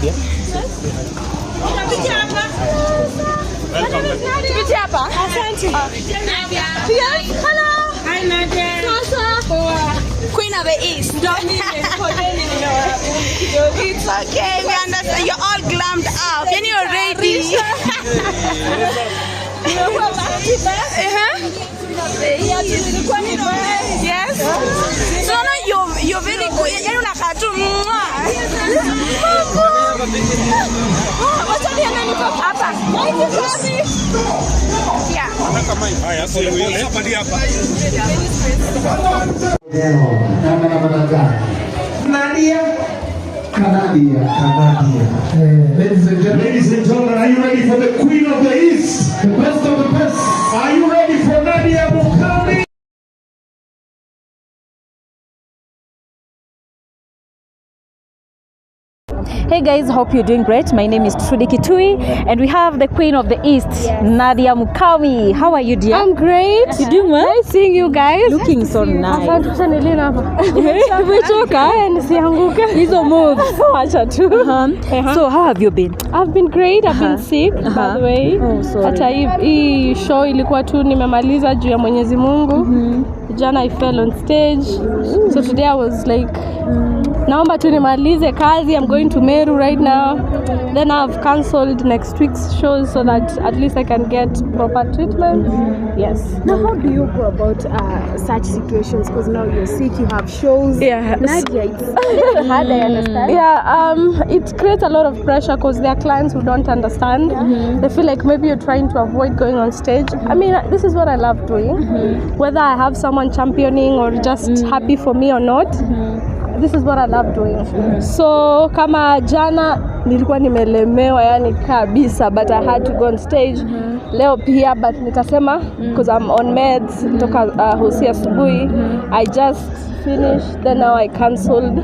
Nadia. Welcome. Asante. Nadia. Yes. Hello. Hi Nadia. Queen of the East. It's okay. We understand. You're all glammed up. And you're ready. Yes. So now you're very good. You're not cartoon. What's your name? Papa. Yeah. Nadia. Ladies and gentlemen, are you ready for the Queen of the East? The best of the best. Are you ready for Nadia Mukami? Hey guys, hope you're doing great. My name is Trudy Kitui and we have the Queen of the East, Nadia Mukami. How are you, dear? I'm great. You doing well? Nice seeing you guys. Looking so nice. Hizo moves. Acha tu. So how have you been? I've been great. I've been sick, by the way. Oh, sorry. Hata hii show ilikuwa tu nimemaliza juu ya Mwenyezi Mungu. Jana I fell on stage. So today I was like naomba tu nimalize kazi. I'm going to Meru right now. Then I've cancelled next week's shows so that at least I can get proper treatment. Yes. Now how do you go about such situations? Because now you're sick, you have shows. Yeah. Nadia, it's hard, I understand. Yeah, it creates a lot of pressure because there are clients who don't understand. They feel like maybe you're trying to avoid going on stage. I mean, this is what I love doing. Whether I have someone championing or just happy for me or not, this is what I love doing. So kama jana nilikuwa nimelemewa yani kabisa, but I had to go on stage. Leo pia, but nikasema because I'm on meds toka hosi asubuhi, I just finished, then now I cancelled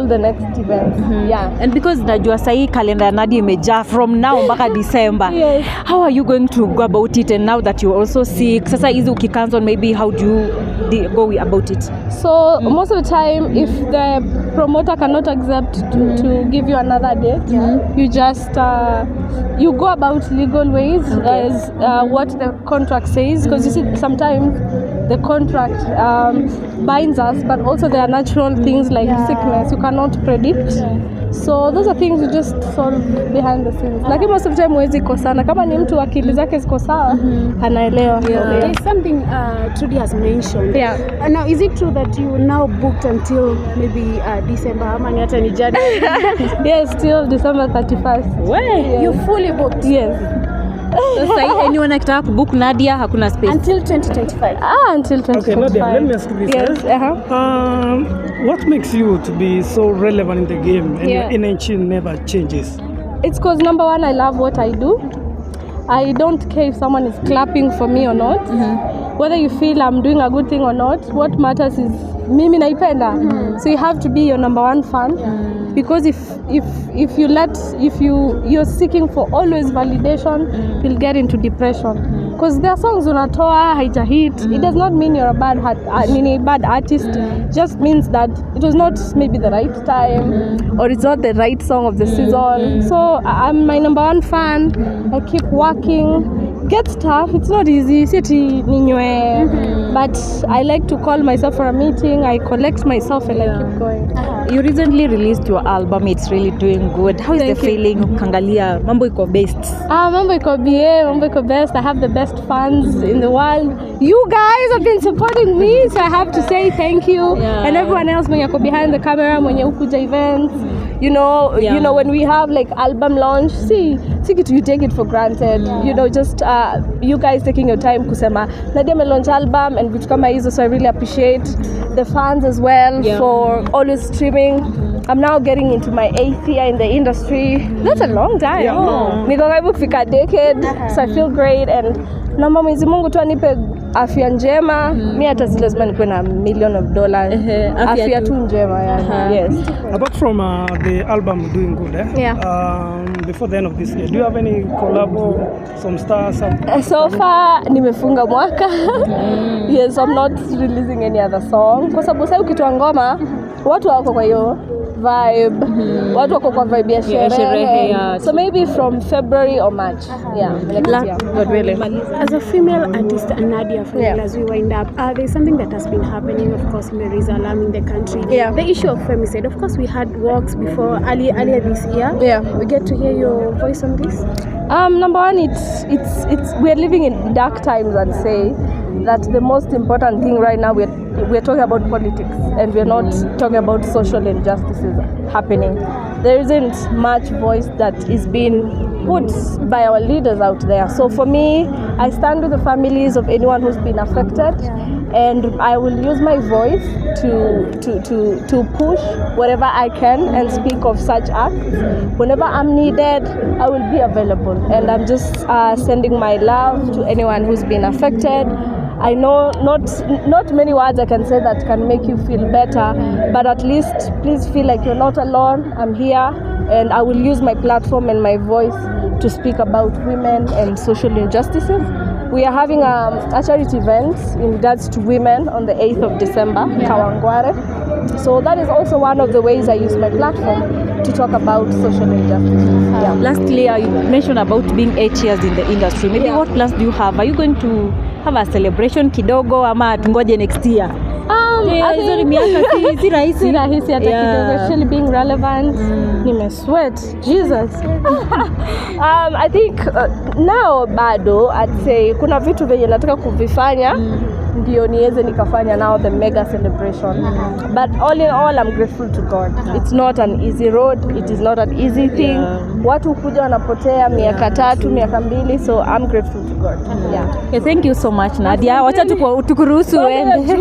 the next event. Yeah. And because najua sahi calendar Nadia imejaa from now mpaka December. Yes. How are you going to go about it, and now that you're also sick? Sasa hizi ukicancel, maybe how do you go about it? So most of the time, if the promoter cannot accept to give you another date, you just you go about legal ways as what the contract says, because you see sometimes the contract binds us, but also there are natural things like sickness you cannot predict. So those are things you just solve behind the scenes. Like most of the time huwezi kosana, kama ni mtu akili zake ziko sawa anaelewa. There's something Trudy has mentioned. Now is it true that you now booked until maybe December ama ni hata ni January? Yes, till December 31st. Where? You fully booked? Yes. Sasa anyone akitaka kubook Nadia hakuna space until 2025. Until 2025. Okay, Nadia, let me ask you this. Yes. What makes you to be so relevant in the game and your energy never changes? It's because number one, I love what I do. I don't care if someone is clapping for me or not. Whether you feel I'm doing a good thing or not, what matters is mimi naipenda. So you have to be your number one fan. Because if you're seeking for always validation, you'll get into depression. Because there are songs unatoa haija hit. It does not mean you're a bad artist. Just means that it was not maybe the right time or it's not the right song of the season. So I'm my number one fan. I keep working. Gets tough. It's not easy. But I like to call myself for a meeting. I collect myself and I keep going. You recently released your album. It's really doing good. How is the feeling? Kangalia, mambo iko best. Mambo iko BA, mambo iko best. I have the best fans in the world. You guys have been supporting me, so I have to say thank you. And everyone else when you're behind the camera, when you ukuja events, you know when we have like album launch, you take it for granted. You know, just you guys taking your time kusema Nadia me launch album and vitu kama hizo, so I really appreciate the fans as well for always streaming. I'm now getting into my 8th year in the industry. That's a long time. Niko karibu kufika decade, so I feel great and naomba Mwenyezi Mungu tu anipe afya njema. Mimi hata si lazima nikuwe na $1 million. Afya tu njema yani. Yes. Apart from the album doing good, before the end of this year, do you have any collab or some stars? So far nimefunga mwaka. Yes, I'm not releasing any other song. Kwa sababu sasa ukitoa ngoma watu wako kwa hiyo vibe. Watu wako kwa vibe ya sherehe. So maybe from February or March. Next year. God willing. As a female artist, Nadia, as we wind up, there's something that has been happening, of course, in the alarm in the country. The issue of femicide. Of course, we had walks before earlier this year. We get to hear your voice on this. Number one, it's we're living in dark times, I'd say. That the most important thing right now, we're talking about politics, and we're not talking about social injustices happening. There isn't much voice that is being put by our leaders out there. So for me, I stand with the families of anyone who's been affected, and I will use my voice to push wherever I can and speak of such acts. Whenever I'm needed, I will be available, and I'm just sending my love to anyone who's been affected. I know not many words I can say that can make you feel better, but at least please feel like you're not alone. I'm here, and I will use my platform and my voice to speak about women and social injustices. We are having a charity event in regards to women on the 8th of December, Kawangware. So that is also one of the ways I use my platform to talk about social injustices. Lastly, you mentioned about being 8 years in the industry. Maybe what plans do you have? Are you going to have a celebration kidogo ama tungoje next year? Hizo ni miaka si rahisi hata kidogo, actually being relevant. Nimesweat, Jesus. I think now bado I'd say kuna vitu venye nataka kuvifanya ndio niweze nikafanya now the mega celebration. But all in all, I'm grateful to God. It's not an easy road, it is not an easy thing. Watu kuja wanapotea miaka 3, miaka 2, so I'm grateful to God. Thank you so much, Nadia. Wacha tukuruhusu uende.